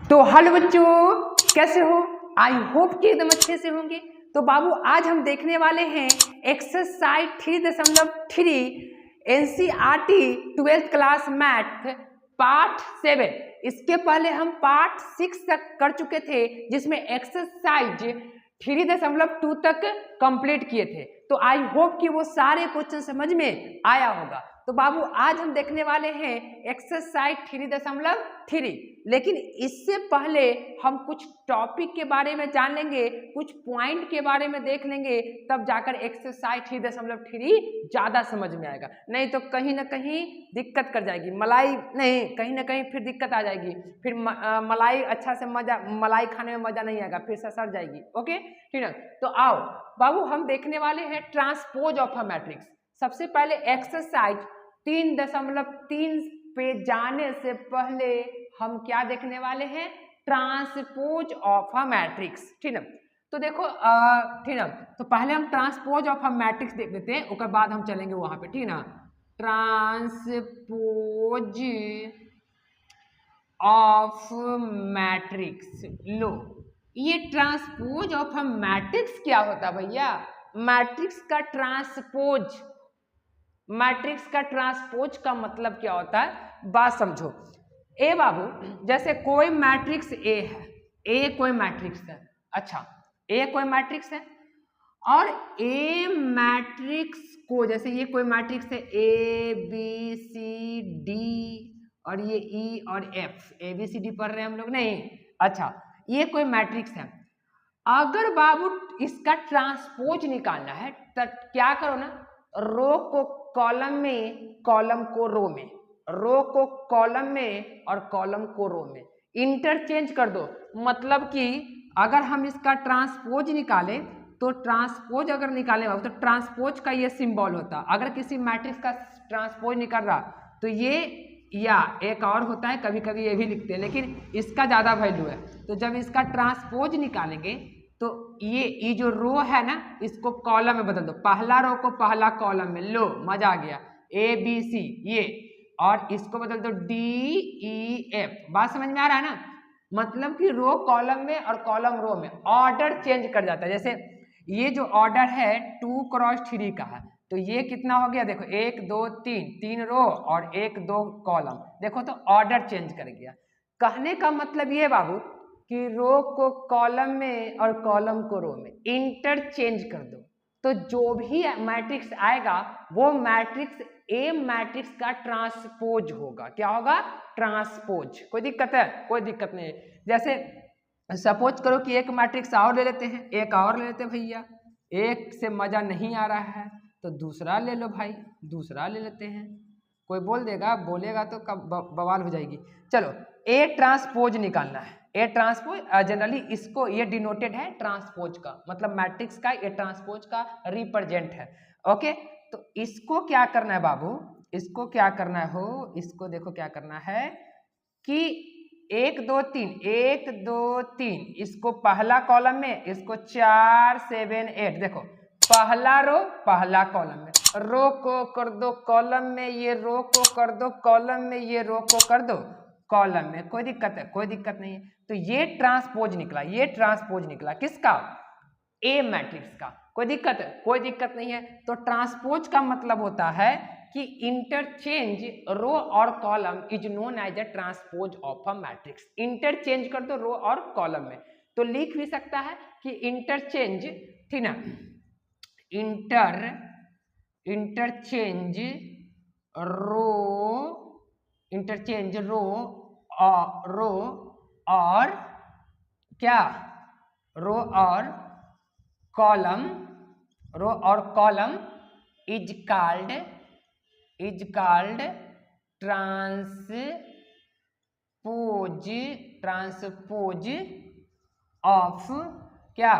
तो हेलो बच्चों, कैसे हो? आई होप कि एकदम अच्छे से होंगे। तो बाबू आज हम देखने वाले हैं exercise 3.3 NCERT 12th class math part 7। इसके पहले हम पार्ट 6 तक कर चुके थे, जिसमें एक्सरसाइज 3.2 तक कंप्लीट किए थे। तो आई होप कि वो सारे क्वेश्चन समझ में आया होगा। तो बाबू आज हम देखने वाले हैं एक्सरसाइज 3.3। लेकिन इससे पहले हम कुछ टॉपिक के बारे में जान लेंगे, कुछ पॉइंट के बारे में देख लेंगे, तब जाकर एक्सरसाइज 3.3 ज्यादा समझ में आएगा। नहीं तो कहीं ना कहीं दिक्कत कर जाएगी, मलाई नहीं, कहीं ना कहीं फिर दिक्कत आ जाएगी, फिर मलाई अच्छा से मलाई खाने में मजा नहीं आएगा, फिर सड़ जाएगी। ओके, ठीक है। तो आओ बाबू, हम देखने वाले हैं ट्रांसपोज ऑफ अ मैट्रिक्स। सबसे पहले एक्सरसाइज 3.3 पे जाने से पहले हम क्या देखने वाले हैं? Transpose of a matrix. ठीक है, तो देखो ठीक है, तो पहले हम ट्रांसपोज ऑफ अ मैट्रिक्स देख लेते हैं, उसके बाद हम चलेंगे वहां पे। ठीक ना, ट्रांसपोज ऑफ मैट्रिक्स। लो, ये ट्रांसपोज ऑफ अ मैट्रिक्स क्या होता है भैया? मैट्रिक्स का ट्रांसपोज, मैट्रिक्स का ट्रांसपोज का मतलब क्या होता है, बात समझो। ए बाबू, जैसे कोई मैट्रिक्स ए है, ए कोई मैट्रिक्स है, अच्छा ए कोई मैट्रिक्स है, और ए मैट्रिक्स को, जैसे ये कोई मैट्रिक्स है ए बी सी डी, और ये ई और F, A B C D पढ़ रहे हैं हम लोग नहीं? अच्छा, ये कोई मैट्रिक्स है। अगर बाबू इसका ट्रांसपोज निकालना है तो क्या करो ना, रो को कॉलम में, कॉलम को रो में, रो को कॉलम में और कॉलम को रो में इंटरचेंज कर दो। मतलब कि अगर हम इसका ट्रांसपोज निकालें तो ट्रांसपोज अगर निकाले तो ट्रांसपोज का ये सिंबल होता। अगर किसी मैट्रिक्स का ट्रांसपोज निकल रहा तो ये, या एक और होता है, कभी कभी ये भी लिखते हैं, लेकिन इसका ज्यादा वैल्यू है। तो जब इसका ट्रांसपोज निकालेंगे तो ये जो रो है ना, इसको कॉलम में बदल दो, पहला रो को पहला कॉलम में। लो, मजा आ गया, ए बी सी ये, और इसको बदल दो डी ई एफ। बात समझ में आ रहा है ना? मतलब कि रो कॉलम में और कॉलम रो में ऑर्डर चेंज कर जाता है। जैसे ये जो ऑर्डर है 2 क्रॉस 3 का है, तो ये कितना हो गया? देखो 1 2 3, 3 रो और 1 2 कॉलम। देखो तो ऑर्डर चेंज कर गया। कहने का मतलब ये बाबू कि रो को कॉलम में और कॉलम को रो में इंटरचेंज कर दो, तो जो भी मैट्रिक्स आएगा वो मैट्रिक्स ए मैट्रिक्स का ट्रांसपोज होगा। क्या होगा? ट्रांसपोज। कोई दिक्कत है? कोई दिक्कत नहीं है। जैसे सपोज करो कि एक मैट्रिक्स और ले लेते हैं, एक और ले लेते हैं भैया, एक से मजा नहीं आ रहा है तो दूसरा ले लो भाई, दूसरा ले लेते हैं। कोई बोल देगा, बोलेगा तो बवाल हो जाएगी। चलो, ए ट्रांसपोज निकालना है। ए ट्रांसपोज जनरली इसको, ये डिनोटेड है ट्रांसपोज का, मतलब मैट्रिक्स का ये ट्रांसपोज का रिप्रेजेंट है। ओके, तो इसको क्या करना है बाबू, इसको क्या करना है हो, इसको देखो क्या करना है कि 1 2 3, 1 2 3, इसको पहला कॉलम में, इसको 4 7 8, देखो पहला रो पहला कॉलम में, रो को कर दो कॉलम में, ये रो को कर दो कॉलम में, ये रो को कर दो कॉलम में। कोई दिक्कत है? कोई दिक्कत नहीं है। तो ये ट्रांसपोज निकला, ये ट्रांसपोज निकला किसका? ए मैट्रिक्स का। कोई दिक्कत है? कोई दिक्कत नहीं है। तो ट्रांसपोज का मतलब होता है कि इंटरचेंज रो और column is known as a transpose of a matrix. Interchange कर दो रो और कॉलम में, तो लिख भी सकता है कि इंटरचेंज, ठीक ना, इंटरचेंज रो और क्या, रो और कॉलम, रो और column is called transpose of क्या?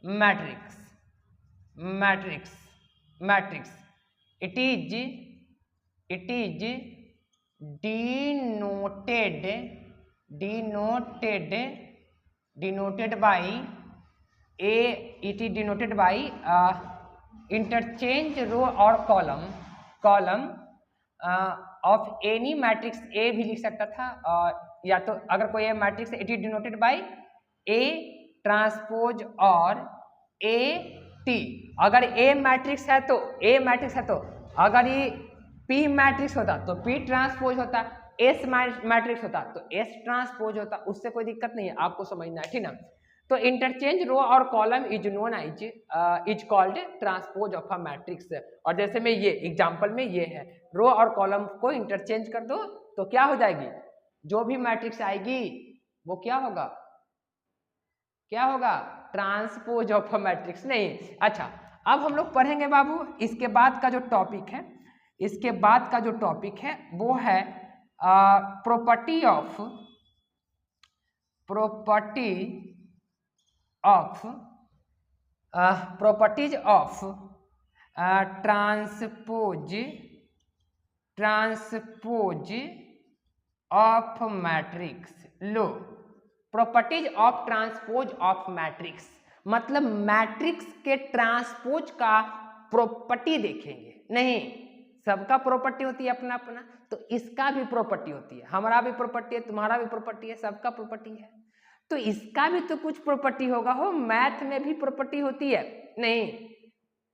Matrix. It is denoted by interchange row और column of any matrix. A भी लिख सकता था, और या तो अगर कोई मैट्रिक्स है it is denoted by A transpose और ए टी। अगर ए मैट्रिक्स है तो अगर ये पी मैट्रिक्स होता तो पी ट्रांसपोज होता, एस मैट्रिक्स होता तो एस ट्रांसपोज होता, उससे कोई दिक्कत नहीं है, आपको समझना है, ठीक ना। तो इंटरचेंज रो और column is known is called transpose of a matrix. और जैसे में ये एग्जांपल में ये है, रो और कॉलम को इंटरचेंज कर दो तो क्या हो जाएगी, जो भी मैट्रिक्स आएगी वो क्या होगा, ट्रांसपोज ऑफ अ मैट्रिक्स नहीं। अच्छा, अब हम लोग पढ़ेंगे बाबू इसके बाद का जो टॉपिक है, वो है property properties of transpose of matrix. Low, properties of transpose of matrix मतलब मैट्रिक्स के ट्रांसपोज का प्रॉपर्टी देखेंगे। नहीं, सबका प्रॉपर्टी होती है अपना अपना, तो इसका भी प्रॉपर्टी होती है, हमारा भी प्रॉपर्टी है, तुम्हारा भी प्रॉपर्टी है, सबका प्रॉपर्टी है, तो इसका भी तो कुछ प्रॉपर्टी होगा। हो, मैथ में भी प्रॉपर्टी होती है, नहीं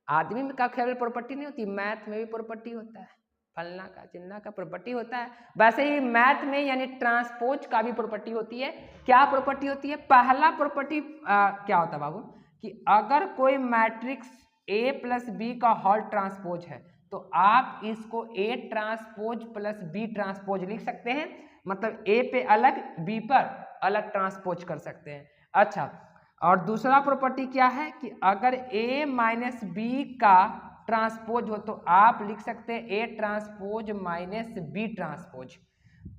आदमी का केवल प्रॉपर्टी नहीं होती, मैथ में भी प्रॉपर्टी होता है, फलना का चिन्ना का प्रॉपर्टी होता है। वैसे ही मैथ में यानी ट्रांसपोज का भी प्रॉपर्टी होती है। क्या प्रॉपर्टी होती है? पहला प्रॉपर्टी क्या होता है बाबू, कि अगर कोई मैट्रिक्स ए प्लस बी का होल ट्रांसपोज है तो आप इसको A transpose plus B transpose लिख सकते हैं, मतलब ए पे अलग बी पर अलग ट्रांसपोज कर सकते हैं। अच्छा, और दूसरा प्रॉपर्टी क्या है कि अगर a माइनस बी का ट्रांसपोज हो तो आप लिख सकते हैं a transpose minus B transpose.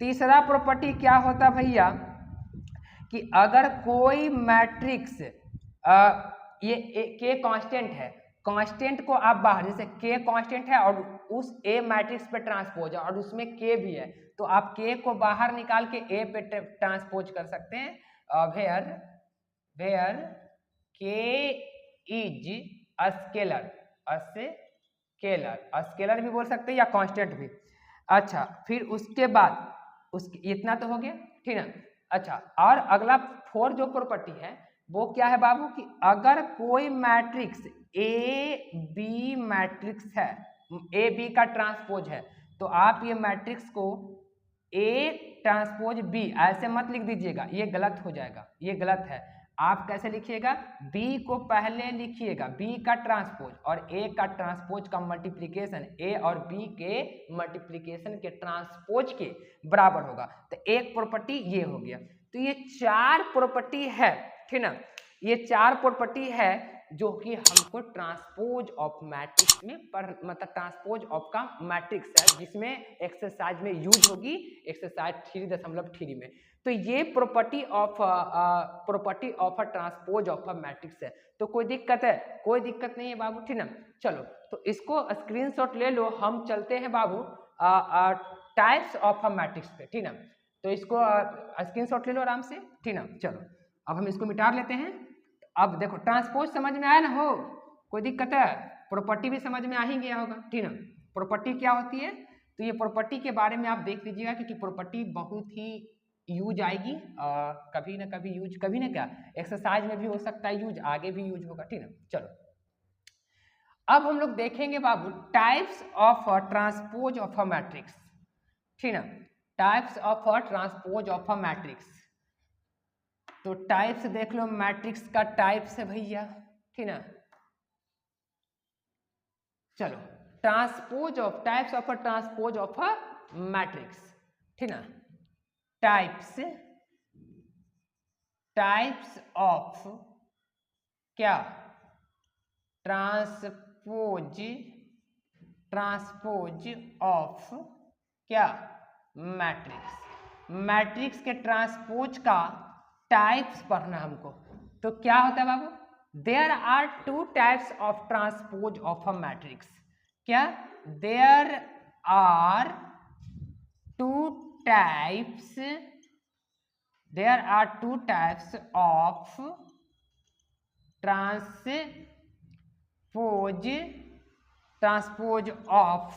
तीसरा प्रॉपर्टी क्या होता भैया कि अगर कोई मैट्रिक्स ये k कांस्टेंट है, कांस्टेंट को आप बाहर, जैसे k कांस्टेंट है और उस a मैट्रिक्स पे ट्रांसपोज है और उसमें k भी है, तो आप k को बाहर निकाल के a पे ट्रांसपोज कर सकते हैं। वेयर k इज स्केलर भी बोल सकते हैं या कांस्टेंट भी। अच्छा, फिर उसके बाद इतना तो हो गया, ठीक है। अच्छा, और अगला 4 जो प्रॉपर्टी है वो क्या है बाबू कि अगर कोई मैट्रिक्स ए बी मैट्रिक्स है, ए बी का ट्रांसपोज है, तो आप ये मैट्रिक्स को ए ट्रांसपोज बी ऐसे मत लिख दीजिएगा, ये गलत हो जाएगा, ये गलत है। आप कैसे लिखिएगा, b को पहले लिखिएगा, b का ट्रांसपोज और a का ट्रांसपोज का मल्टीप्लिकेशन a और b के मल्टीप्लिकेशन के ट्रांसपोज के बराबर होगा। तो एक प्रॉपर्टी ये हो गया। तो ये 4 प्रॉपर्टी है, ठीक ना, ये 4 प्रॉपर्टी है जो कि हमको ट्रांसपोज ऑफ मैट्रिक्स में मतलब ट्रांसपोज ऑफ का मैट्रिक्स है, जिसमें एक्सरसाइज में यूज होगी, एक्सरसाइज 3.3 में। तो ये property of a transpose of a matrix है। तो कोई दिक्कत है? कोई दिक्कत नहीं है बाबू, ठीक ना। चलो, तो इसको स्क्रीनशॉट ले लो, हम चलते हैं बाबू टाइप्स ऑफ अ मैट्रिक्स पे, ठीक ना। तो इसको स्क्रीनशॉट ले लो आराम से, ठीक ना। चलो, अब हम इसको मिटा लेते हैं। अब देखो, ट्रांसपोज समझ में आया ना, हो कोई दिक्कत है? प्रॉपर्टी भी समझ में आ ही गया होगा, ठीक ना। प्रॉपर्टी क्या होती है, तो ये प्रॉपर्टी के बारे में आप देख लीजिएगा, क्योंकि प्रॉपर्टी बहुत ही यूज आएगी, कभी ना कभी यूज, कभी ना क्या एक्सरसाइज में भी हो सकता है यूज, आगे भी यूज होगा, ठीक ना। चलो, अब हम लोग देखेंगे बाबू types of transpose of a matrix, ठीक ना। Types of transpose of a matrix, तो टाइप्स देख लो, मैट्रिक्स का टाइप्स है भैया, ठीक ना। चलो, types of a transpose of a matrix, ठीक ना। टाइप्स ऑफ क्या, ट्रांसपोज ऑफ क्या, मैट्रिक्स के ट्रांसपोज का टाइप्स पढ़ना हमको। तो क्या होता है बाबू, there are 2 types of transpose of a matrix. क्या, there are 2 types of transpose of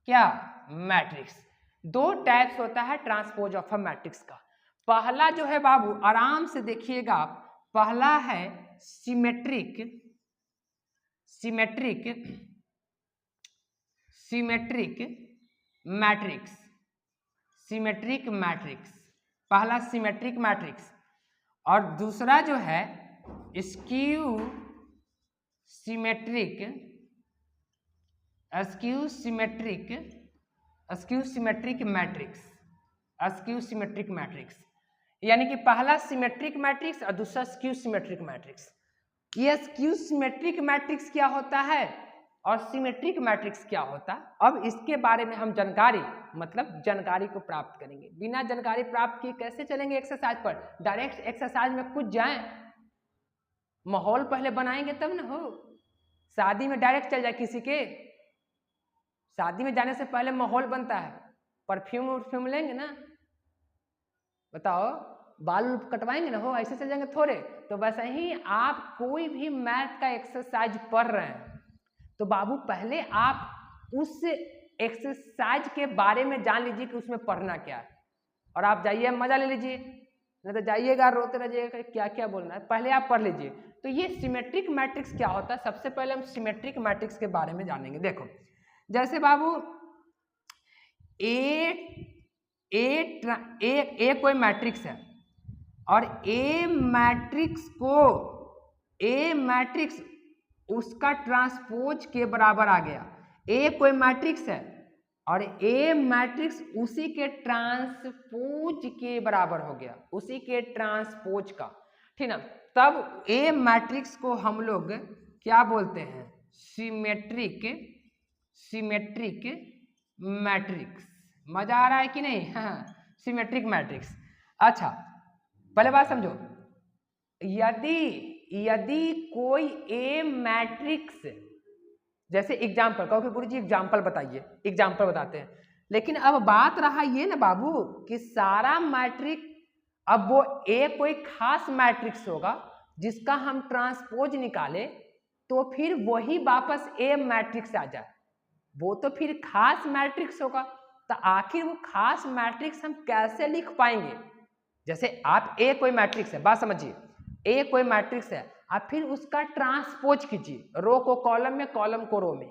क्या, मैट्रिक्स। दो टाइप्स होता है ट्रांसपोज ऑफ अ मैट्रिक्स का। पहला जो है बाबू आराम से देखिएगा, पहला है सिमेट्रिक मैट्रिक्स, सिमेट्रिक मैट्रिक्स, पहला सिमेट्रिक मैट्रिक्स। और दूसरा जो है स्क्यू सिमेट्रिक मैट्रिक्स, यानी कि पहला सिमेट्रिक मैट्रिक्स और दूसरा स्क्यू सिमेट्रिक मैट्रिक्स। ये स्क्यू सिमेट्रिक मैट्रिक्स क्या होता है और सिमेट्रिक मैट्रिक्स क्या होता है, अब इसके बारे में हम जानकारी को प्राप्त करेंगे। बिना जानकारी प्राप्त किए कैसे चलेंगे एक्सरसाइज पर, डायरेक्ट एक्सरसाइज में कुछ जाएं, माहौल पहले बनाएंगे तब ना हो। शादी में डायरेक्ट चल जाए किसी के, शादी में जाने से पहले माहौल बनता है, परफ्यूम लेंगे ना, बताओ बाल कटवाएंगे ना हो, ऐसे चल जाएंगे थोड़े। तो वैसे ही आप कोई भी मैथ का एक्सरसाइज पढ़ रहे हैं तो बाबू पहले आप उस एक्सरसाइज के बारे में जान लीजिए कि उसमें पढ़ना क्या है, और आप जाइए मजा ले लीजिए, नहीं तो जाइएगा रोते रहिएगा क्या क्या बोलना है, पहले आप पढ़ लीजिए। तो ये सिमेट्रिक मैट्रिक्स क्या होता है, सबसे पहले हम सिमेट्रिक मैट्रिक्स के बारे में जानेंगे। देखो जैसे बाबू ए कोई मैट्रिक्स है और ए मैट्रिक्स उसका ट्रांसपोज के बराबर आ गया। ए कोई मैट्रिक्स है और ए मैट्रिक्स उसी के ट्रांसपोज के बराबर हो गया, उसी के ट्रांसपोज का, ठीक ना। तब ए मैट्रिक्स को हम लोग क्या बोलते हैं, सिमेट्रिक मैट्रिक्स। मजा आ रहा है कि नहीं, हाँ सिमेट्रिक मैट्रिक्स। अच्छा पहले बात समझो, यदि कोई ए मैट्रिक्स, जैसे एग्जाम्पल कहो कि गुरुजी एग्जाम्पल बताइए, एग्जाम्पल बताते हैं, लेकिन अब बात रहा ये ना बाबू कि सारा मैट्रिक्स, अब वो ए कोई खास मैट्रिक्स होगा जिसका हम ट्रांसपोज निकाले तो फिर वही वापस ए मैट्रिक्स आ जाए, वो तो फिर खास मैट्रिक्स होगा। तो आखिर वो खास मैट्रिक्स हम कैसे लिख पाएंगे, जैसे आप ए कोई मैट्रिक्स है, बात समझिए, ए कोई मैट्रिक्स है, आप फिर उसका ट्रांसपोज कीजिए, रो को कॉलम में, कॉलम को रो में,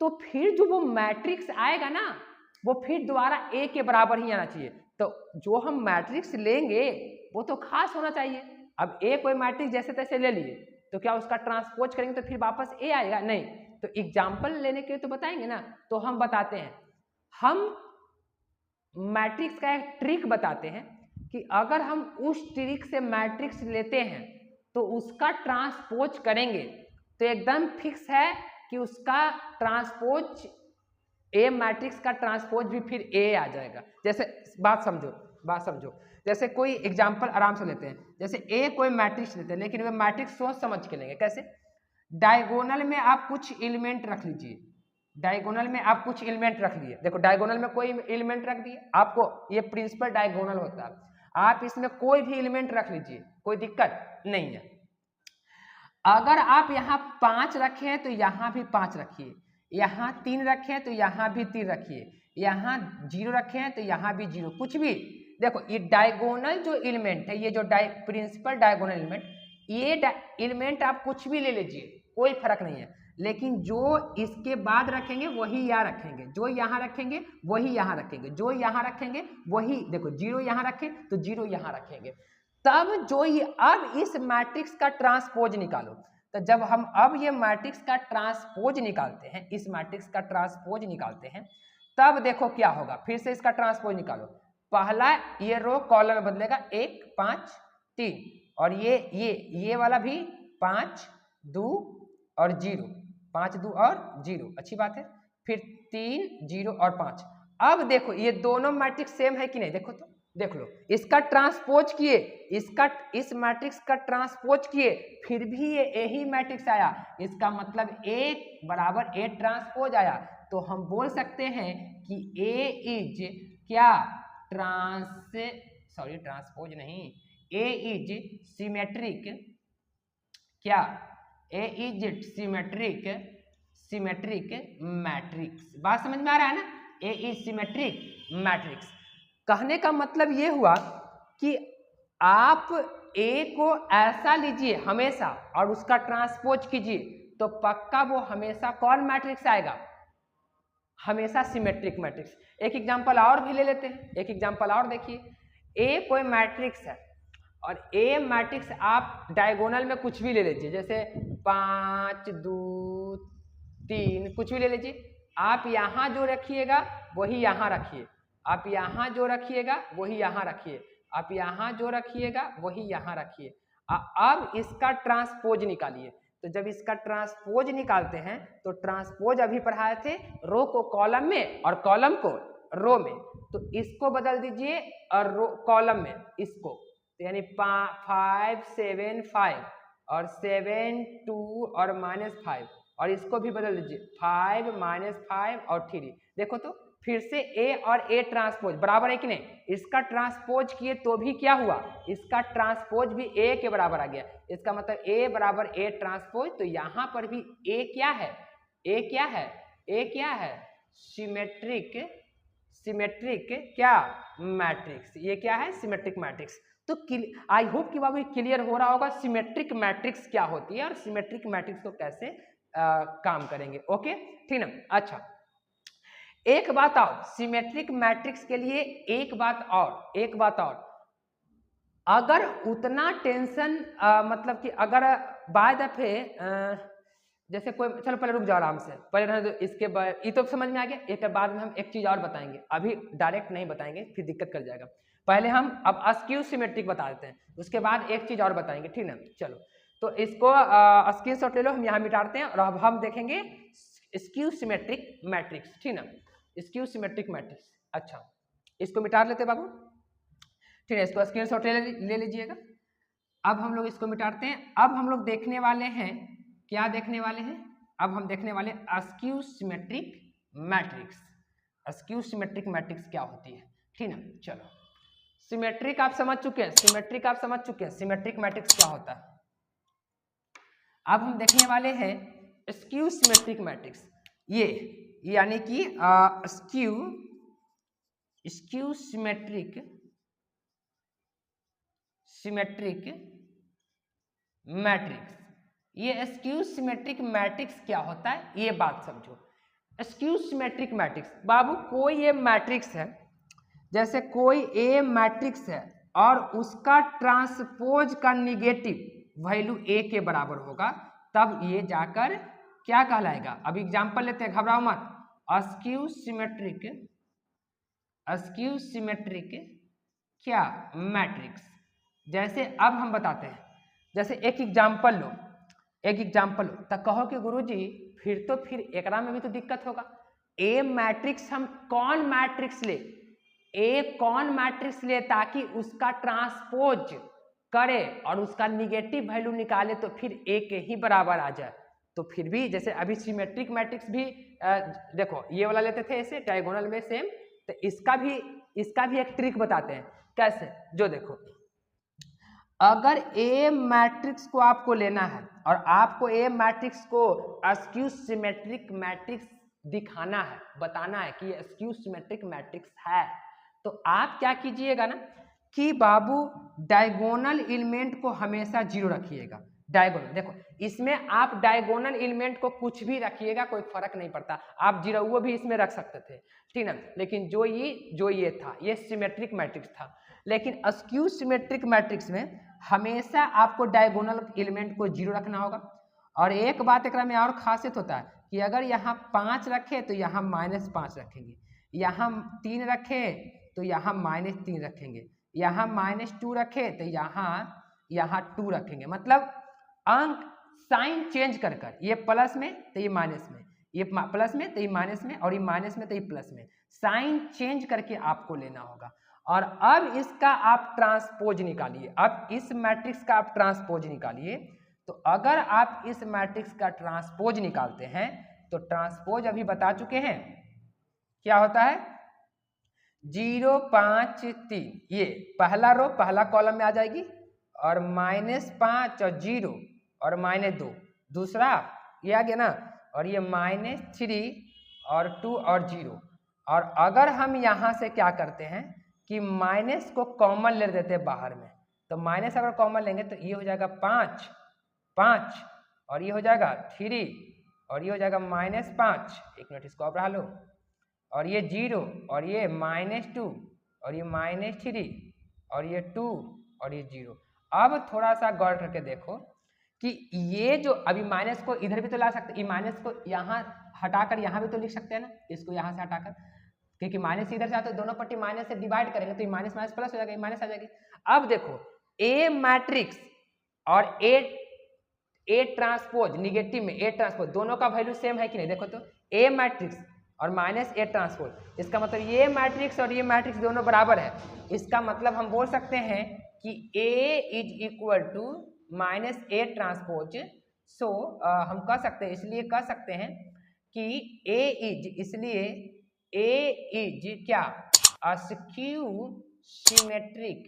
तो फिर जो वो मैट्रिक्स आएगा ना वो फिर दोबारा ए के बराबर ही आना चाहिए। तो जो हम मैट्रिक्स लेंगे वो तो खास होना चाहिए। अब ए कोई मैट्रिक्स जैसे तैसे ले लिए तो क्या उसका ट्रांसपोज करेंगे तो फिर वापस ए आएगा, नहीं। तो एग्जाम्पल लेने के लिए तो बताएंगे ना, तो हम बताते हैं, हम मैट्रिक्स का एक ट्रिक बताते हैं कि अगर हम उस ट्रिक से मैट्रिक्स लेते हैं तो उसका ट्रांसपोज करेंगे तो एकदम फिक्स है कि उसका ट्रांसपोज ए मैट्रिक्स का ट्रांसपोज भी फिर ए आ जाएगा। जैसे बात समझो, जैसे कोई एग्जांपल आराम से लेते हैं, जैसे ए कोई मैट्रिक्स लेते हैं, लेकिन वो मैट्रिक्स सोच समझ के लेंगे। कैसे, डायगोनल में आप कुछ एलिमेंट रख लीजिए, डायगोनल में आप कुछ एलिमेंट रख लिए, देखो डायगोनल में कोई एलिमेंट रख दिए, आपको ये प्रिंसिपल डायगोनल होता है, आप इसमें कोई भी एलिमेंट रख लीजिए, कोई दिक्कत नहीं है। अगर आप यहाँ 5 रखे हैं तो यहाँ भी 5 रखिए, यहाँ 3 रखे हैं तो यहाँ भी 3 रखिए, यहाँ 0 रखे हैं तो यहाँ भी 0, कुछ भी। देखो ये डायगोनल जो एलिमेंट है, ये जो प्रिंसिपल डायगोनल एलिमेंट, ये एलिमेंट आप कुछ भी ले लीजिए, कोई फर्क नहीं है, लेकिन जो इसके बाद रखेंगे वही यहाँ रखेंगे, जो यहाँ रखेंगे वही यहाँ रखेंगे, जो यहाँ रखेंगे वही, देखो 0 यहाँ रखें तो 0 यहाँ रखेंगे। तब जो ये, अब इस मैट्रिक्स का ट्रांसपोज निकालो, तो जब हम अब ये मैट्रिक्स का ट्रांसपोज निकालते हैं, इस मैट्रिक्स का ट्रांसपोज निकालते हैं, तब देखो क्या होगा, फिर से इसका ट्रांसपोज निकालो, पहला ये रो कॉलम में बदलेगा 1 5 3, और ये वाला भी 5 2 और 0, 5 2 और 0, अच्छी बात है, फिर 3 0 और 5। अब देखो ये दोनों मैट्रिक्स सेम है कि नहीं, देखो तो देख लो, इसका ट्रांसपोज किए, इस मैट्रिक्स का ट्रांसपोज किए, फिर भी ये यही मैट्रिक्स आया, इसका मतलब A बराबर A ट्रांसपोज आया। तो हम बोल सकते हैं कि A इज क्या, ट्रांसपोज नहीं, A इज सिमेट्रिक, क्या, A इज सिमेट्रिक मैट्रिक्स। बात समझ में आ रहा है ना, ए इज सिमेट्रिक मैट्रिक्स। कहने का मतलब ये हुआ कि आप ए को ऐसा लीजिए हमेशा और उसका ट्रांसपोज कीजिए तो पक्का वो हमेशा कौन मैट्रिक्स आएगा, हमेशा सिमेट्रिक मैट्रिक्स। एक एग्जांपल और भी ले लेते हैं, एक एग्जांपल और देखिए, ए कोई मैट्रिक्स है और ए मैट्रिक्स आप डायगोनल में कुछ भी ले लीजिए, जैसे 5 2 3 कुछ भी ले लीजिए। आप यहाँ जो रखिएगा वही यहाँ रखिए, आप यहाँ जो रखिएगा वही यहाँ रखिए, आप यहाँ जो रखिएगा वही यहाँ रखिए। अब इसका ट्रांसपोज निकालिए। तो जब इसका ट्रांसपोज निकालते हैं तो ट्रांसपोज अभी पढ़ाए थे, रो को कॉलम में और कॉलम को रो में, तो इसको बदल दीजिए और रो कॉलम में इसको, तो यानी 5 7 5 और 7 2 और -5 और इसको भी बदल दीजिए 5 -5 और 3। देखो तो फिर से ए और ए ट्रांसपोज बराबर है कि नहीं, इसका ट्रांसपोज किए तो भी क्या हुआ, इसका ट्रांसपोज भी ए के बराबर आ गया। इसका मतलब ए बराबर ए ट्रांसपोज, तो यहाँ पर भी ए क्या है, ए क्या है, ए क्या है, सिमेट्रिक, सिमेट्रिक क्या मैट्रिक्स, ये क्या है सिमेट्रिक मैट्रिक्स। तो आई होप कि बाबू क्लियर हो रहा होगा सिमेट्रिक मैट्रिक्स क्या होती है और सिमेट्रिक मैट्रिक्स को कैसे काम करेंगे। ओके ठीक ना। अच्छा एक बात और, सिमेट्रिक मैट्रिक्स के लिए एक बात और, अगर उतना टेंशन मतलब कि अगर बाय दफे जैसे कोई, चलो पहले रुक जाओ आराम से, पहले रहने दो, इसके बाद ये तो समझ में आ गया, एक बाद में हम एक चीज और बताएंगे, अभी डायरेक्ट नहीं बताएंगे फिर दिक्कत कर जाएगा। पहले हम अब अस्क्यू सिमेट्रिक बता देते हैं, उसके बाद एक चीज और बताएंगे, ठीक ना। चलो तो इसको स्क्रीनशॉट ले लो, हम यहाँ मिटाते हैं और अब हम देखेंगे स्क्यू सिमेट्रिक मैट्रिक्स, ठीक ना, स्क्यू सिमेट्रिक मैट्रिक्स। अच्छा इसको मिटा लेते बाबू, ठीक है, इसको स्क्रीनशॉट ले लीजिएगा। अब हम लोग इसको मिटाते हैं। अब हम लोग देखने वाले हैं, क्या देखने वाले हैं, अब हम देखने वाले askew symmetric matrix. Askew symmetric matrix क्या होती है, ठीक ना। चलो सिमेट्रिक आप समझ चुके हैं, सिमेट्रिक आप समझ चुके हैं, सिमेट्रिक मैट्रिक्स क्या होता है। अब हम देखने वाले हैं स्क्यू सिमेट्रिक मैट्रिक्स, ये यानी कि स्क्यू सिमेट्रिक मैट्रिक्स। ये स्क्यू सिमेट्रिक मैट्रिक्स क्या होता है ये बात समझो। स्क्यू सिमेट्रिक मैट्रिक्स बाबू, कोई ये मैट्रिक्स है, जैसे कोई ए मैट्रिक्स है और उसका ट्रांसपोज का निगेटिव वैल्यू ए के बराबर होगा, तब ये जाकर क्या कहलाएगा। अब एग्जांपल लेते हैं, घबराओ मत। अस्क्यू सिमेट्रिक क्या मैट्रिक्स, जैसे अब हम बताते हैं, जैसे एक एग्जांपल लो, तो कहो कि गुरुजी फिर एकरा में भी तो दिक्कत होगा। ए मैट्रिक्स हम कौन मैट्रिक्स ले, ए कौन मैट्रिक्स ले ताकि उसका ट्रांसपोज करे और उसका निगेटिव वैल्यू निकाले तो फिर ए के ही बराबर आ जाए। तो फिर भी जैसे अभी सिमेट्रिक मैट्रिक्स भी देखो ये वाला लेते थे ऐसे डायगोनल में सेम, तो इसका भी एक ट्रिक बताते हैं कैसे। जो देखो, अगर ए मैट्रिक्स को आपको लेना है और आपको ए मैट्रिक्स को अस्क्यू सिमेट्रिक मैट्रिक्स दिखाना है, बताना है कि ये अस्क्यू सिमेट्रिक मैट्रिक्स है, तो आप क्या कीजिएगा ना कि बाबू डायगोनल एलिमेंट को हमेशा 0 रखिएगा। डायगोनल देखो, इसमें आप डायगोनल एलिमेंट को कुछ भी रखिएगा कोई फर्क नहीं पड़ता, आप 0 भी इसमें रख सकते थे, ठीक ना। लेकिन जो ये था ये सिमेट्रिक मैट्रिक्स था, लेकिन अस्क्यू सिमेट्रिक मैट्रिक्स में हमेशा आपको डायगोनल एलिमेंट को 0 रखना होगा। और एक बात एक में और खासियत होता है कि अगर यहाँ 5 रखे तो यहाँ -5 रखेंगे, यहाँ 3 रखे तो यहाँ -3 रखेंगे, यहाँ -2 रखे तो यहाँ 2 रखेंगे। मतलब अंक साइन चेंज कर ये प्लस में तो ये माइनस में, ये प्लस में तो ये माइनस में, और ये माइनस में तो ये प्लस में, साइन चेंज करके आपको लेना होगा। और अब इसका आप ट्रांसपोज निकालिए, अब इस मैट्रिक्स का आप ट्रांसपोज निकालिए। तो अगर आप इस मैट्रिक्स का ट्रांसपोज निकालते हैं तो ट्रांसपोज अभी बता चुके हैं क्या होता है, 0 5 3, ये पहला रो पहला कॉलम में आ जाएगी, और -5 और 0 और -2 दूसरा ये आ गया ना, और ये -3 और 2 और 0, और अगर हम यहाँ से क्या करते हैं कि माइनस को कॉमन ले देते हैं बाहर में, तो माइनस अगर कॉमन लेंगे तो ये हो जाएगा 5 5 और ये हो जाएगा 3 और ये हो जाएगा -5, एक मिनट इसको अब रहा लो, और ये 0 और ये -2 और ये -3 और ये 2 और ये 0। अब थोड़ा सा गौर करके देखो कि ये जो अभी माइनस को इधर भी तो ला सकते, ये माइनस को यहाँ हटाकर यहाँ भी तो लिख सकते हैं ना, इसको यहाँ से हटाकर, क्योंकि माइनस इधर से आता है, दोनों पट्टी माइनस से डिवाइड करेंगे तो ये माइनस माइनस प्लस हो जाएगा, माइनस आ जाएगी। अब देखो ए मैट्रिक्स और ए ट्रांसपोज निगेटिव में ए ट्रांसपोज दोनों का वैल्यू सेम है कि नहीं, देखो तो ए मैट्रिक्स और माइनस ए ट्रांसपोज, इसका मतलब ये मैट्रिक्स और ये मैट्रिक्स दोनों बराबर है। इसका मतलब हम बोल सकते हैं कि A is equal to minus A transpose. So हम कह सकते हैं, इसलिए कह सकते हैं कि ए इज, इसलिए ए इज क्या, स्क्यू सिमेट्रिक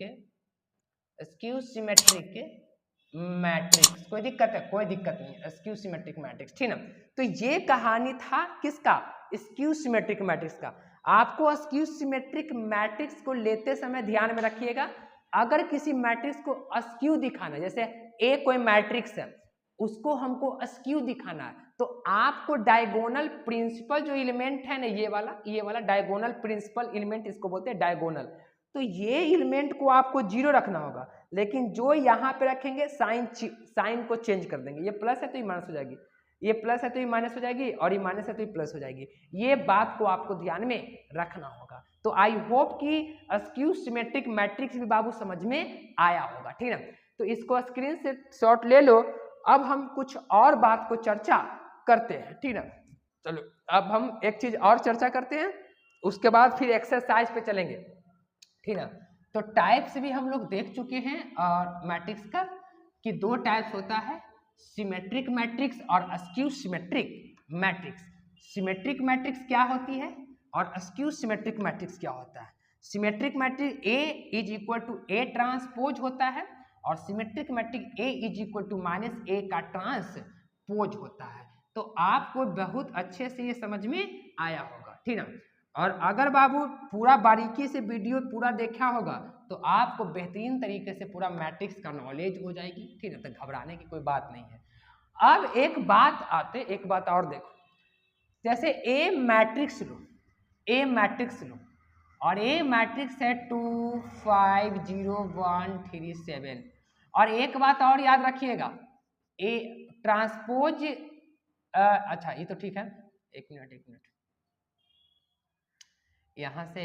मैट्रिक्स। कोई दिक्कत है? कोई दिक्कत नहीं है, स्क्यू सिमेट्रिक मैट्रिक्स, ठीक ना। तो ये कहानी था किसका, स्क्यू सिमेट्रिक मैट्रिक्स का। आपको स्क्यू सिमेट्रिक मैट्रिक्स को लेते समय ध्यान में रखिएगा, अगर किसी मैट्रिक्स को अस्क्यू दिखाना, जैसे ए कोई मैट्रिक्स है उसको हमको अस्क्यू दिखाना है, तो आपको डायगोनल प्रिंसिपल जो एलिमेंट है ना, ये वाला डायगोनल प्रिंसिपल एलिमेंट, इसको बोलते हैं डायगोनल, तो ये एलिमेंट को आपको 0 रखना होगा। लेकिन जो यहाँ पे रखेंगे साइन को चेंज कर देंगे, ये प्लस है तो ये माइनस हो जाएगी, ये प्लस है तो ये माइनस हो जाएगी, और ये माइनस है तो ये प्लस हो जाएगी। ये बात को आपको ध्यान में रखना होगा। तो आई होप कि स्क्यू सिमेट्रिक मैट्रिक्स भी बाबू समझ में आया होगा, ठीक है। तो इसको स्क्रीन से शॉट ले लो। अब हम कुछ और बात को चर्चा करते हैं, ठीक है। चलो अब हम एक चीज और चर्चा करते हैं, उसके बाद फिर एक्सरसाइज पे चलेंगे, ठीक है। तो टाइप्स भी हम लोग देख चुके हैं और मैट्रिक्स का, कि 2 टाइप्स होता है, सिमेट्रिक मैट्रिक्स और skew symmetric matrix. Symmetric matrix क्या होती है और स्क्यू सिमेट्रिक मैट्रिक्स क्या होता है। Symmetric matrix A is equal to A transpose होता है, और symmetric matrix A is equal to minus A का ट्रांसपोज होता है। तो आपको बहुत अच्छे से ये समझ में आया होगा, ठीक है। और अगर बाबू पूरा बारीकी से वीडियो पूरा देखा होगा तो आपको बेहतरीन तरीके से पूरा मैट्रिक्स का नॉलेज हो जाएगी, ठीक है। तो घबराने की कोई बात नहीं है। अब एक बात और देखो, जैसे ए मैट्रिक्स लो और ए मैट्रिक्स है 2 5 0 1 3 7। और एक बात और याद रखिएगा, ए ट्रांसपोज अच्छा ये तो ठीक है, एक मिनट यहां से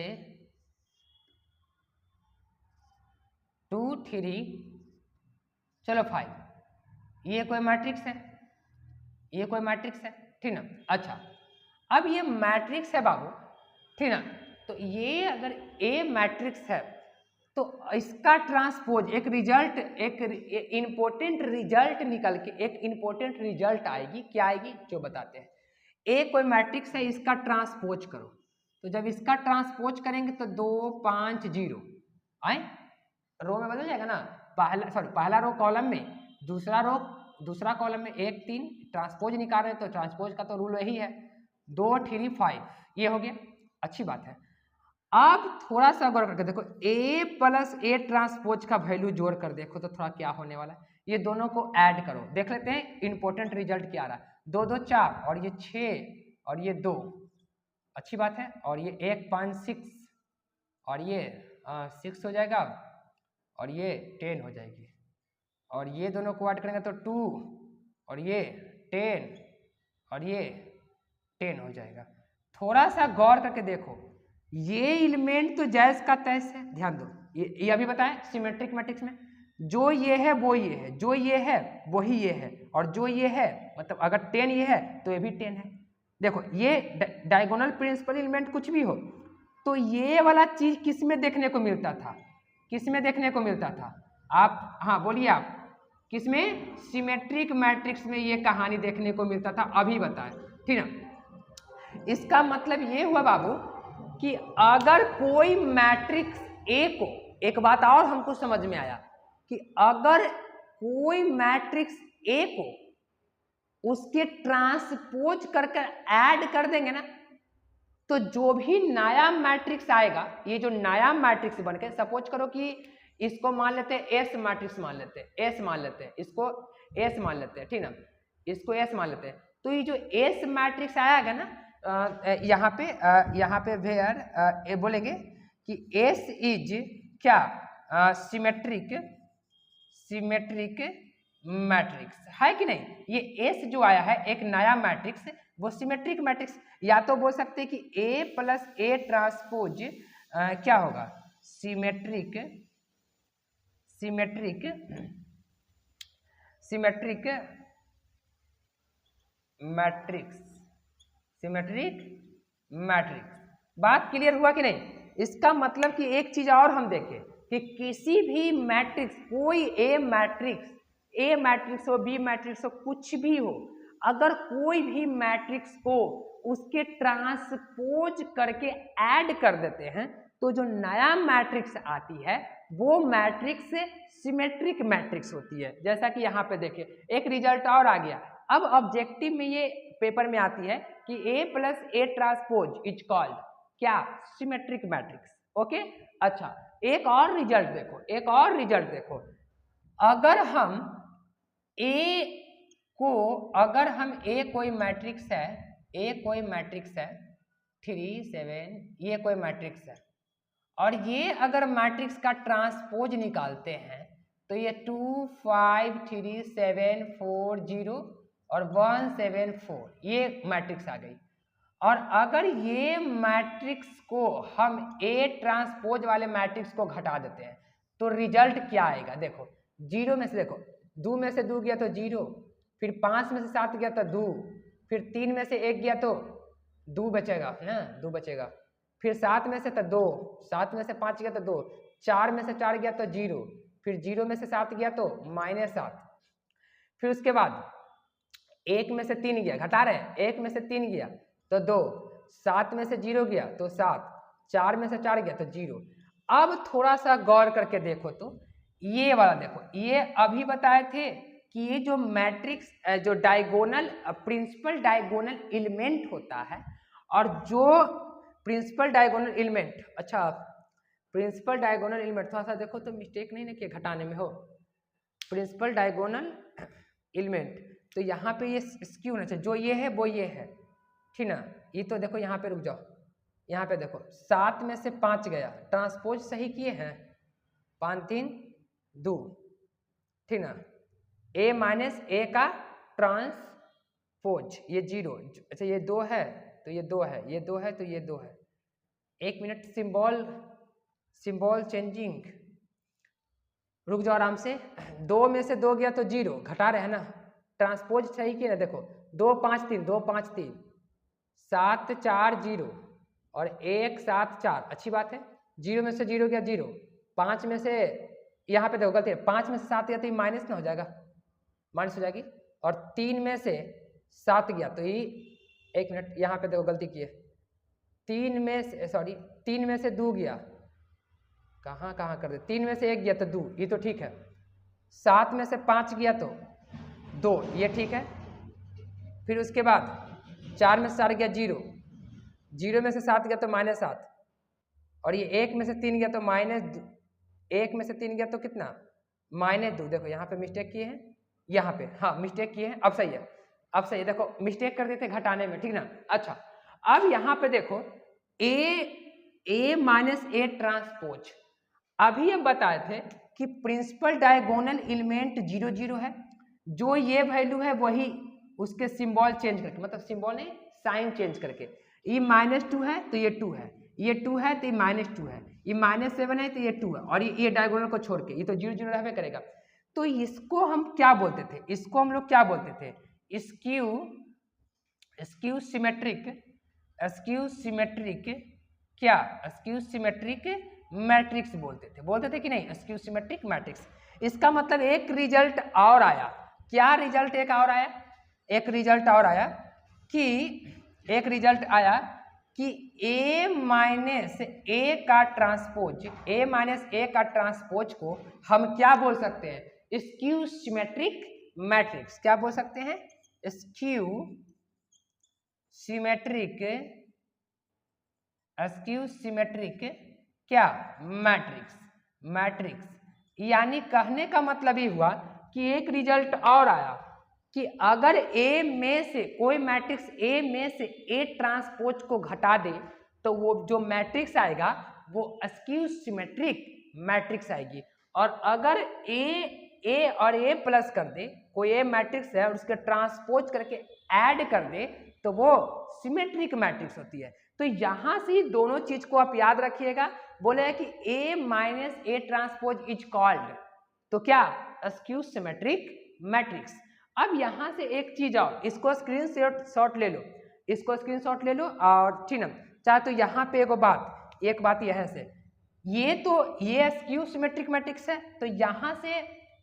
2 3 चलो 5, ये कोई मैट्रिक्स है, ठीक ना। अच्छा अब ये मैट्रिक्स है बाबू, ठीक ना। तो ये अगर ए मैट्रिक्स है तो इसका ट्रांसपोज एक इंपॉर्टेंट रिजल्ट निकल के एक इंपॉर्टेंट रिजल्ट आएगी, क्या आएगी जो बताते हैं। ए कोई मैट्रिक्स है, इसका ट्रांसपोज करो, तो जब इसका ट्रांसपोज करेंगे तो 2 5 0 आए, रो में बदल जाएगा ना, पहला रो कॉलम में, दूसरा कॉलम में 1 3, ट्रांसपोज निकाल रहे हैं तो ट्रांसपोज का तो रूल वही है, 2 3 5, ये हो गया, अच्छी बात है। अब थोड़ा सा गौर करके देखो, ए प्लस ए ट्रांसपोज का वैल्यू जोड़ कर देखो तो थोड़ा क्या होने वाला है। ये दोनों को ऐड करो, देख लेते हैं इंपॉर्टेंट रिजल्ट क्या आ रहा है। 2 2 4 और ये 6 और ये 2, अच्छी बात है। और ये 1 5 6 और ये 6 हो जाएगा और ये 10 हो जाएगी, और ये दोनों को ऐड करेंगे तो 2 और ये 10 और ये 10 हो जाएगा। थोड़ा सा गौर करके देखो, ये एलिमेंट तो जैस का तैस है, ध्यान दो, ये अभी बताएं सिमेट्रिक मैट्रिक्स में जो ये है वो ये है, जो ये है वही ये है, और जो ये है मतलब अगर 10 ये है तो ये भी 10 है। देखो ये डायगोनल प्रिंसिपल एलिमेंट कुछ भी हो तो ये वाला चीज किस में देखने को मिलता था, आप हाँ बोलिए, आप किस में, सिमेट्रिक मैट्रिक्स में ये कहानी देखने को मिलता था, अभी बताएं, ठीक ना। इसका मतलब ये हुआ बाबू कि अगर कोई मैट्रिक्स ए को, एक बात और हमको समझ में आया कि अगर कोई मैट्रिक्स ए को उसके ट्रांसपोज करके ऐड कर देंगे ना तो जो भी नया मैट्रिक्स आएगा, ये जो नया मैट्रिक्स बन के, सपोज करो कि इसको मान लेते हैं एस मैट्रिक्स मान लेते हैं, एस मान लेते हैं, इसको एस मान लेते हैं, ठीक ना, इसको एस मान लेते हैं। तो ये जो एस मैट्रिक्स आएगा ना, यहाँ पे वेयर बोलेंगे कि एस इज क्या, सिमेट्रिक मैट्रिक्स है कि नहीं। ये एस जो आया है एक नया मैट्रिक्स, वो सिमेट्रिक मैट्रिक्स, या तो बोल सकते हैं कि ए प्लस ए ट्रांसपोज क्या होगा, सिमेट्रिक मैट्रिक्स। बात क्लियर हुआ कि नहीं। इसका मतलब कि एक चीज और हम देखें कि किसी भी मैट्रिक्स, कोई ए मैट्रिक्स हो, बी मैट्रिक्स हो, कुछ भी हो, अगर कोई भी मैट्रिक्स को उसके ट्रांसपोज करके ऐड कर देते हैं तो जो नया मैट्रिक्स आती है वो मैट्रिक्स सिमेट्रिक मैट्रिक्स होती है। जैसा कि यहाँ पे देखिए एक रिजल्ट और आ गया। अब ऑब्जेक्टिव में ये पेपर में आती है कि A plus A transpose is called क्या, सिमेट्रिक मैट्रिक्स। ओके, अच्छा एक और रिजल्ट देखो, अगर हम ए कोई मैट्रिक्स है 3 7, ये कोई मैट्रिक्स है, और ये अगर मैट्रिक्स का ट्रांसपोज निकालते हैं तो ये 2 5 3 7 4 0 और 1 7 4 ये मैट्रिक्स आ गई। और अगर ये मैट्रिक्स को हम ए ट्रांसपोज वाले मैट्रिक्स को घटा देते हैं तो रिजल्ट क्या आएगा। देखो 0 में से, देखो 2 में से 2 गया तो 0, फिर 5 में से 7 गया तो 2, फिर 3 में से 1 गया तो 2 बचेगा ना, 2 बचेगा, फिर 7 में से तो 2, 7 में से 5 गया तो 2, 4 में से 4 गया तो 0, फिर 0 में से 7 गया तो -7, फिर उसके बाद 1 में से 3 गया, घटा रहे हैं, 1 में से 3 गया तो 2, 7 में से 0 गया तो 7, 4 में से 4 गया तो 0। अब थोड़ा सा गौर करके देखो तो ये वाला देखो, ये अभी बताए थे कि ये जो मैट्रिक्स जो डायगोनल प्रिंसिपल डायगोनल एलिमेंट होता है, और जो प्रिंसिपल डायगोनल एलिमेंट, अच्छा प्रिंसिपल डायगोनल एलिमेंट थोड़ा सा देखो तो मिस्टेक नहीं ना कि घटाने में हो, प्रिंसिपल डायगोनल एलिमेंट, तो यहाँ पे ये स्क्यू होना चाहिए, जो ये है वो ये है, ठीक ना। ये तो देखो यहाँ पे रुक जाओ, यहाँ पे देखो 7 में से 5 गया, ट्रांसपोज सही किए हैं, 5 3 2, ठीक ना। ए माइनस ए का ट्रांसपोज ये 0, अच्छा ये 2 है तो ये 2 है, ये 2 है तो ये 2 है। 1 मिनट, सिंबल चेंजिंग, रुक जाओ आराम से। 2 में से 2 गया तो 0, घटा रहे हैं ना, ट्रांसपोज सही किए ना, देखो 2 5 3, 2 5 3, 7 4 0 और 1 7 4, अच्छी बात है। 0 में से 0 गया 0, 5 में से, यहाँ पे देखो गलती है, 5 में से 7 गया तो ये माइनस ना हो जाएगा, माइनस हो जाएगी, और 3 में से 7 गया तो ये, 1 मिनट यहाँ पे देखो गलती की है, 3 में से 2 गया, कहाँ कर दे, 3 में से 1 गया तो 2, ये तो ठीक है। 7 में से 5 गया तो 2, ये ठीक है। फिर उसके बाद 4 में से 4 गया 0, 0 में से 7 गया तो -7, और ये 1 में से 3 गया तो -2, 1 में से 3 गया तो कितना, -2। देखो यहाँ पे मिस्टेक किए हैं, यहाँ पे हाँ मिस्टेक किए हैं, अब सही है, अब सही है। देखो मिस्टेक कर देते घटाने में, ठीक ना। अच्छा अब यहाँ पे देखो ए माइनस ए ट्रांसपोज, अभी हम बताए थे कि प्रिंसिपल डायगोनल एलिमेंट 0 0 है, जो ये वैल्यू है वही उसके सिंबल चेंज करके, मतलब सिंबल नहीं साइन चेंज करके, ये -2 है तो ये 2 है, ये 2 है तो ये -2 है, ये -7 है तो ये 2 है, और ये डायगोनल को छोड़ के ये तो 0 0 रहबे करेगा। तो इसको हम क्या बोलते थे, इसको हम लोग क्या बोलते थे, स्क्यू सिमेट्रिक मैट्रिक्स बोलते थे कि नहीं, स्क्यू सिमेट्रिक मैट्रिक्स। इसका मतलब एक रिजल्ट और आया, क्या रिजल्ट एक और आया, एक रिजल्ट आया कि ए माइनस ए का ट्रांसपोज को हम क्या बोल सकते हैं, स्क्यू सिमेट्रिक मैट्रिक्स। क्या बोल सकते हैं, स्क्यू सिमेट्रिक स्क्यू सिमेट्रिक क्या मैट्रिक्स। यानी कहने का मतलब ये हुआ कि एक रिजल्ट और आया कि अगर ए में से कोई मैट्रिक्स ए में से ए ट्रांसपोज को घटा दे तो वो जो मैट्रिक्स आएगा वो स्क्यू सिमेट्रिक मैट्रिक्स आएगी। और अगर ए और ए प्लस कर दे, कोई ए मैट्रिक्स है और उसके ट्रांसपोज करके ऐड कर दे तो वो सिमेट्रिक मैट्रिक्स होती है। तो यहां से दोनों चीज को आप याद रखिएगा। बोले कि A minus A transpose is called तो क्या स्क्यू सिमेट्रिक मैट्रिक्स। अब यहां से एक चीज और, इसको स्क्रीनशॉट ले लो, इसको स्क्रीनशॉट ले लो और ठीक ना। चाहे तो यहाँ पे एक बात यह से ये स्क्यू सिमेट्रिक मैट्रिक्स है। तो यहाँ से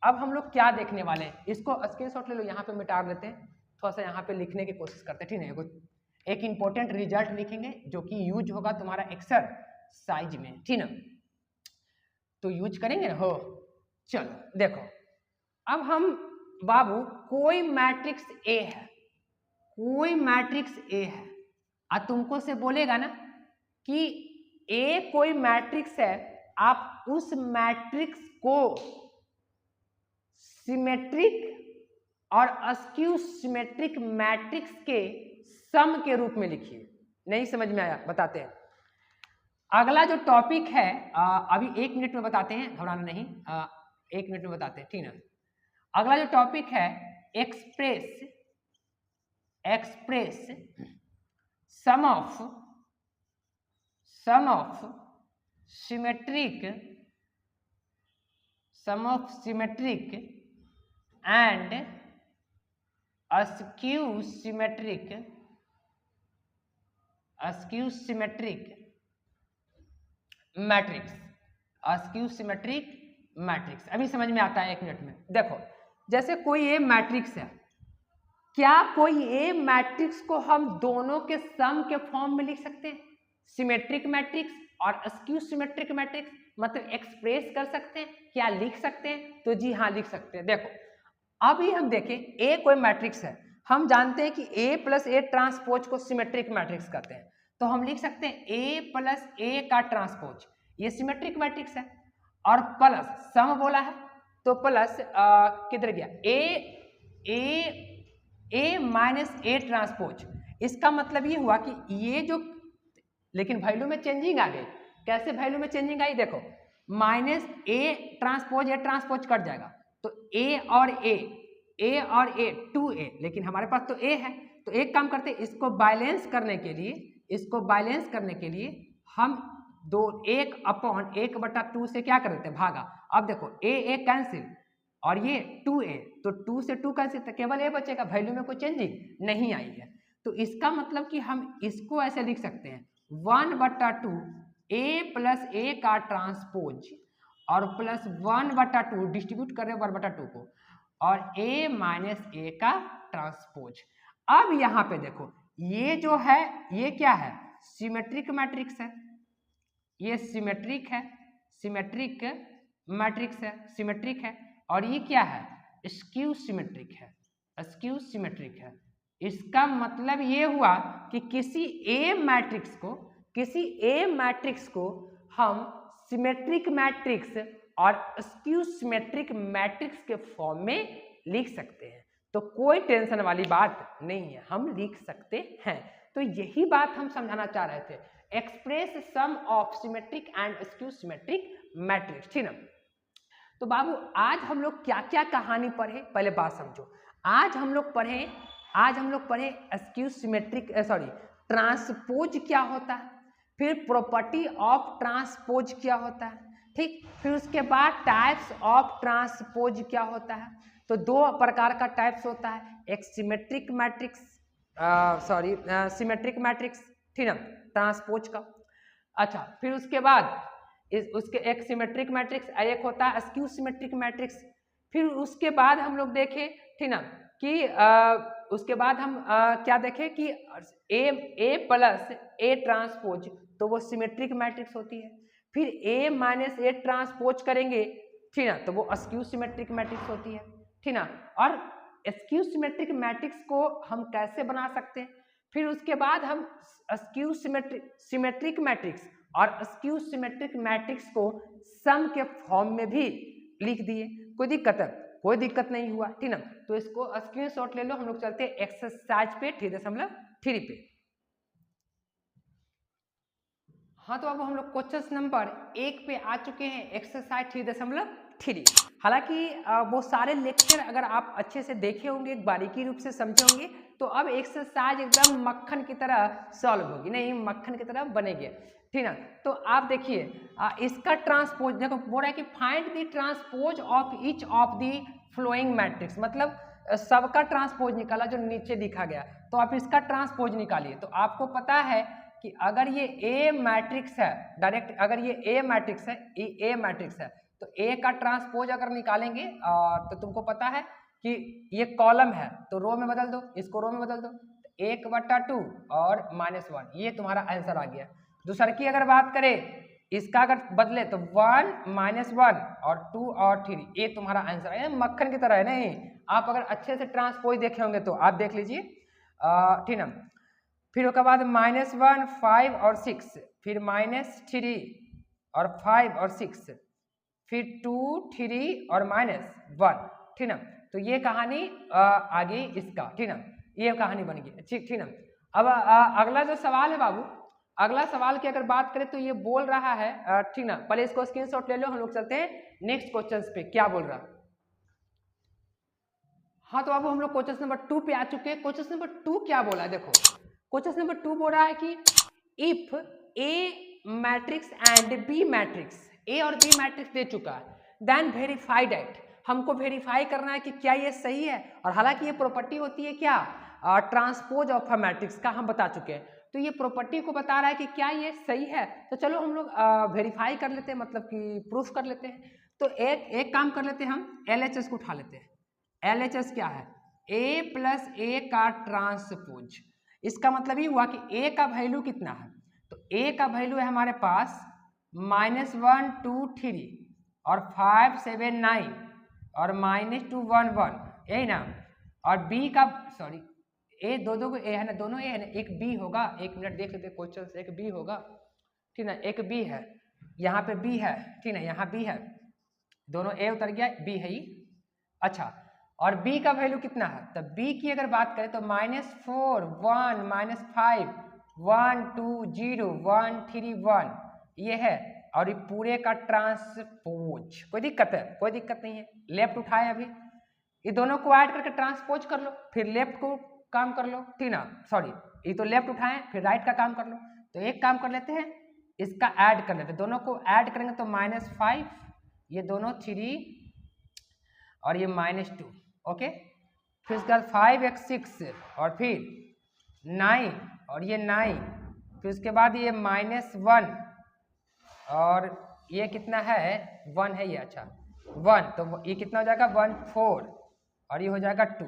अब हम लोग क्या देखने वाले हैं, इसको स्क्रीनशॉट ले लो, यहाँ पे मिटा देते हैं, थोड़ा सा यहाँ पे लिखने की कोशिश करते हैं, ठीक है। एक इंपॉर्टेंट रिजल्ट लिखेंगे जो कि यूज होगा तुम्हारा एक्सरसाइज में, ठीक ना। तो यूज करेंगे ना, हो चलो देखो। अब हम बाबू कोई मैट्रिक्स ए है, और तुमको से बोलेगा ना कि ए कोई मैट्रिक्स है, आप उस मैट्रिक्स को सिमेट्रिक और स्क्यू सिमेट्रिक मैट्रिक्स के सम के रूप में लिखिए। नहीं समझ में आया, बताते हैं। अगला जो टॉपिक है अभी 1 मिनट में बताते हैं, घबराना नहीं, 1 मिनट में बताते हैं, ठीक ना। अगला जो टॉपिक है express sum of symmetric and skew symmetric matrix. अभी समझ में आता है 1 मिनट में। देखो, जैसे कोई ए मैट्रिक्स है, क्या कोई ए मैट्रिक्स को हम दोनों के सम के फॉर्म में लिख सकते हैं, सिमेट्रिक मैट्रिक्स और स्क्यू सिमेट्रिक मैट्रिक्स, मतलब एक्सप्रेस कर सकते हैं, क्या लिख सकते हैं? तो जी हाँ, लिख सकते हैं। देखो अभी हम देखें, ए कोई मैट्रिक्स है, हम जानते हैं कि ए प्लस ए ट्रांसपोज को सिमेट्रिक मैट्रिक्स कहते हैं। तो हम लिख सकते हैं ए प्लस ए का ट्रांसपोज, ये सिमेट्रिक मैट्रिक्स है। और प्लस सम बोला है तो प्लस किधर गया, ए माइनस ए ट्रांसपोज। इसका मतलब ये हुआ कि ये जो, लेकिन वैल्यू में चेंजिंग आ गई। कैसे वैल्यू में चेंजिंग आई? देखो, माइनस ए ट्रांसपोज कट जाएगा तो ए और ए 2a, लेकिन हमारे पास तो a है। तो एक काम करते हैं, इसको बैलेंस करने के लिए हम 1/1/2 से क्या कर देते हैं, भागा। अब देखो a कैंसिल और ये 2a, तो 2 से 2 कैंसिल, तो केवल a बचेगा, वैल्यू में कोई चेंजिंग नहीं आई है। तो इसका मतलब कि हम इसको ऐसे लिख सकते हैं 1/2 a प्लस a का ट्रांसपोज और प्लस 1/2 डिस्ट्रीब्यूट कर रहे हैं 1/2 को, और a माइनस a का ट्रांसपोज। अब यहाँ पे देखो, ये जो है ये क्या है, सिमेट्रिक मैट्रिक्स है, ये सिमेट्रिक मैट्रिक्स है। और ये क्या है, स्क्यू सिमेट्रिक है। इसका मतलब ये हुआ कि किसी ए मैट्रिक्स को हम सिमेट्रिक मैट्रिक्स और स्क्यू सिमेट्रिक मैट्रिक्स के फॉर्म में लिख सकते हैं। तो कोई टेंशन वाली बात नहीं है, हम लिख सकते हैं। तो यही बात हम समझाना चाह रहे थे, express sum of symmetric and skew symmetric matrix, ठीक ना। तो बाबू आज हम लोग क्या क्या कहानी पढ़े, पहले बात समझो। आज हम लोग पढ़े स्क्यू सिमेट्रिक ट्रांसपोज क्या होता है, फिर प्रॉपर्टी ऑफ ट्रांसपोज क्या होता है, ठीक। फिर उसके बाद टाइप्स ऑफ ट्रांसपोज क्या होता है। तो 2 प्रकार का टाइप्स होता है, एक सिमेट्रिक मैट्रिक्स, ठीक ना, ट्रांसपोज का। अच्छा, फिर उसके बाद उसके एक सिमेट्रिक मैट्रिक्स, एक होता है स्क्यू सिमेट्रिक मैट्रिक्स। फिर उसके बाद हम लोग देखें, ठीक ना, कि उसके बाद हम क्या देखें कि ए प्लस ए ट्रांसपोज, तो वो सिमेट्रिक मैट्रिक्स होती है। फिर ए माइनस ए ट्रांसपोज करेंगे, ठीक ना, तो वो स्क्यू सिमेट्रिक मैट्रिक्स होती है, ठीक ना। और स्क्यू सिमेट्रिक मैट्रिक्स को हम कैसे बना सकते हैं, फिर उसके बाद हम स्क्यू सिमेट्रिक मैट्रिक्स और स्क्यू सिमेट्रिक मैट्रिक्स को सम के फॉर्म में भी लिख दिए। कोई दिक्कत है? कोई दिक्कत नहीं हुआ, ठीक ना। तो इसको स्क्रीनशॉट ले लो, हम लोग चलते हैं एक्सरसाइज पे 3.3 पे। हाँ, तो अब हम लोग क्वेश्चन नंबर 1 पे आ चुके हैं, एक्सरसाइज 3.3। हालांकि वो सारे लेक्चर अगर आप अच्छे से देखे होंगे, बारीकी रूप से समझे होंगे, तो अब एक्सरसाइज एकदम मक्खन की तरह सॉल्व होगी, नहीं मक्खन की तरह बनेगी, ठीक ना। तो आप देखिए इसका ट्रांसपोज देखो, बोल रहा है कि find the transpose of each of the flowing matrix, मतलब सबका ट्रांसपोज निकाला जो नीचे लिखा गया। तो आप इसका ट्रांसपोज निकालिए। तो आपको पता है कि अगर ये ए मैट्रिक्स है, डायरेक्ट अगर ये ए मैट्रिक्स है, ए मैट्रिक्स है, तो ए का ट्रांसपोज अगर निकालेंगे तो तुमको पता है कि ये कॉलम है, तो रो में बदल दो, इसको रो में बदल दो, 1/2 और -1, ये तुम्हारा आंसर आ गया। दूसरा की अगर बात करें, इसका अगर बदले तो 1 -1 और 2 और 3, ये तुम्हारा आंसर है। मक्खन की तरह है, नहीं आप अगर अच्छे से ट्रांसपोज देखे होंगे तो आप देख लीजिए, ठीक ना। फिर उसके बाद -1, 5 और 6, फिर -3 और 5 और 6, फिर 2, 3 और -1, ठीक ना। तो ये कहानी आगे इसका, ठीक ना, ये कहानी बन गई, ठीक ना। अब अगला जो सवाल है बाबू, अगला सवाल की अगर बात करें तो ये बोल रहा है, ठीक ना, पहले इसको स्क्रीनशॉट ले लो, हम लोग चलते हैं नेक्स्ट क्वेश्चन पे, क्या बोल रहा है। हाँ, तो अब हम लोग क्वेश्चन नंबर 2 पे आ चुके हैं। क्वेश्चन नंबर 2 क्या बोला है, देखो क्वेश्चन नंबर 2 बोल रहा है कि if A matrix and B matrix, A और बी मैट्रिक्स दे चुका है, देन वेरीफाई दैट, हमको वेरीफाई करना है कि क्या ये सही है। और हालांकि ये प्रॉपर्टी होती है क्या, ट्रांसपोज ऑफ अ मैट्रिक्स का हम बता चुके हैं। तो ये प्रॉपर्टी को बता रहा है कि क्या ये सही है। तो चलो हम लोग वेरीफाई कर लेते हैं, मतलब कि प्रूफ कर लेते हैं। तो एक काम कर लेते हैं, हम LHS को उठा लेते हैं। LHS क्या है, A + A का ट्रांसपोज। इसका मतलब ये हुआ कि A का वैल्यू कितना है, तो A का वैल्यू है हमारे पास -1, 2, 3 और 5, 7, 9 और -2, 1, 1, यही ना। और B का, सॉरी A दो A है ना, दोनों A है ना, एक B होगा, एक मिनट देख लेते क्वेश्चन से, एक B होगा, ठीक ना, एक B है, यहाँ पे B है, ठीक ना, यहाँ B है, दोनों A उतर गया, B है ये। अच्छा, और B का वैल्यू कितना है, तो B की अगर बात करें तो -4, 1, -5, 1, 2, 0, 1, 3, 1, ये है। और ये पूरे का ट्रांसपोज, कोई दिक्कत है? कोई दिक्कत नहीं है। लेफ्ट उठाए, अभी ये दोनों को ऐड करके ट्रांसपोज कर लो, फिर लेफ्ट को काम कर लो, ठीक ना, सॉरी ये तो लेफ्ट उठाए, फिर राइट का काम कर लो। तो एक काम कर लेते हैं, इसका ऐड कर लेते हैं, दोनों को ऐड करेंगे तो -5, ये दोनों 3 और ये -2, ओके। फिर उसके बाद 5x 6 और फिर 9 और ये 9, फिर उसके बाद ये -1 और ये कितना है, 1 है ये, अच्छा 1, तो ये कितना हो जाएगा 1, 4 और ये हो जाएगा 2,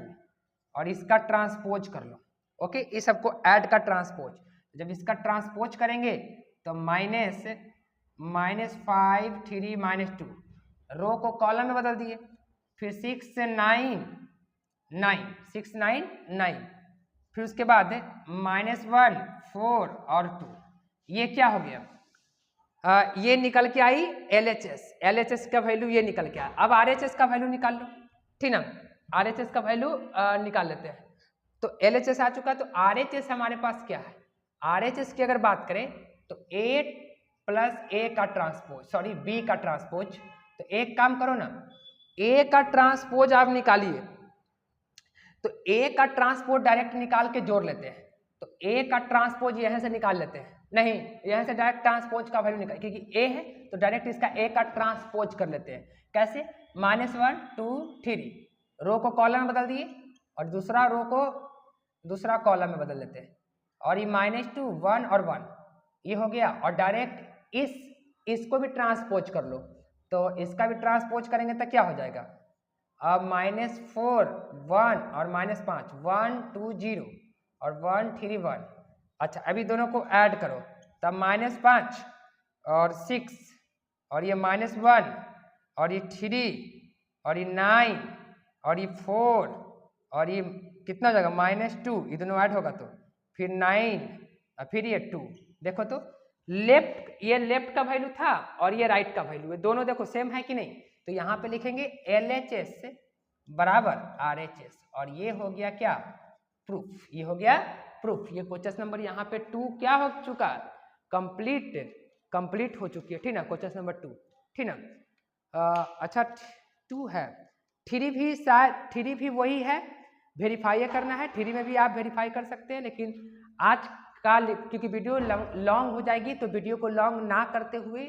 और इसका ट्रांसपोज कर लो, ओके। ये सबको ऐड का ट्रांसपोज, जब इसका ट्रांसपोज करेंगे तो -5, 3, -2, रो को कॉलम में बदल दिए, फिर 6 से 9, 6, 9, 9, फिर उसके बाद -1, 4 और 2, ये क्या हो गया, ये निकल के आई LHS का वैल्यू ये निकल के आया। अब RHS का वैल्यू निकाल लो, ठीक ना, RHS का वैल्यू निकाल लेते हैं। तो LHS आ चुका है, तो RHS हमारे पास क्या है, RHS की अगर बात करें तो A + A का ट्रांसपोज, सॉरी B का ट्रांसपोज। तो एक काम करो ना, A का ट्रांसपोज आप निकालिए, तो A का ट्रांसपोज डायरेक्ट निकाल के जोड़ लेते हैं। तो A का ट्रांसपोज यहाँ से निकाल लेते हैं, नहीं यहाँ से डायरेक्ट ट्रांसपोज का वैल्यू निकाल, क्योंकि A है तो डायरेक्ट इसका A का ट्रांसपोज कर लेते हैं। कैसे, -1, 2, 3, रो को कॉलम में बदल दिए और दूसरा रो को दूसरा कॉलम में बदल लेते हैं, और ये -2, 1 और 1 ये हो गया। और डायरेक्ट इसको भी ट्रांसपोज कर लो, तो इसका भी ट्रांसपोज करेंगे तो क्या हो जाएगा, अब -4, 1 और -5, 1, 2, 0 और 1, 3, 1। अच्छा, अभी दोनों को ऐड करो, तब -5 और 6 और ये -1 और ये 3 और ये 9 और ये 4 और ये कितना हो जाएगा, -2, ये दोनों ऐड होगा तो फिर 9 और फिर ये 2। देखो तो लेफ्ट, ये लेफ्ट का वैल्यू था और ये राइट का वैल्यू है, दोनों देखो सेम है कि नहीं। तो यहाँ पे लिखेंगे LHS बराबर RHS और ये हो गया क्या, प्रूफ। ये हो गया प्रूफ। ये क्वेश्चन नंबर यहाँ पे 2 क्या हो चुका, कंप्लीट हो चुकी है, ठीक ना, क्वेश्चन नंबर 2, ठीक ना। अच्छा 2 है, 3 भी शायद, 3 भी वही है, वेरीफाई करना है, 3 में भी आप वेरीफाई कर सकते हैं। लेकिन आज का क्योंकि वीडियो लॉन्ग हो जाएगी तो वीडियो को लॉन्ग ना करते हुए,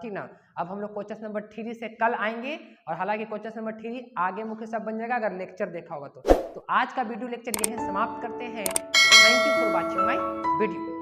ठीक ना, अब हम लोग क्वेश्चन नंबर 3 से कल आएंगे। और हालांकि क्वेश्चन नंबर 3 आगे मुख्य सब बन जाएगा अगर लेक्चर देखा होगा तो आज का वीडियो लेक्चर यहीं समाप्त करते हैं। Thank you for watching my video.